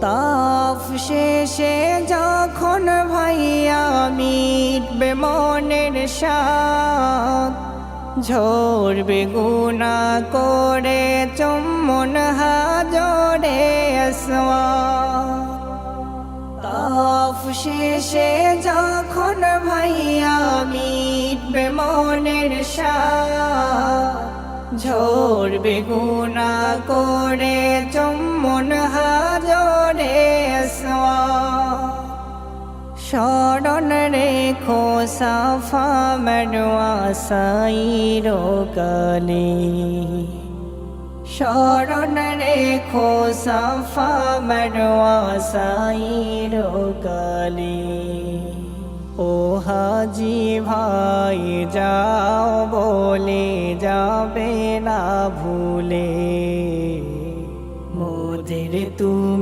তাফ শেষে যখন ভাইয়া মিটবে মনের সাথ, ঝরবে গুনাহ করে চুম্বন হাজরে আসওয়াদ। তাফ শেষে যখন ভাইয়া মিটবে মনের সাথ, ঝরবে গুনাহ করে চুম্বন হাজরে আসওয়াদ। স্মরণ রেখো সাফা মারওয়া সাইরো কালে, স্মরণ রেখো সাফা মারওয়া সাইরো কালে। ও হাজি ভাই যাও বলে যাবে না ভুলে, মোদের তুমি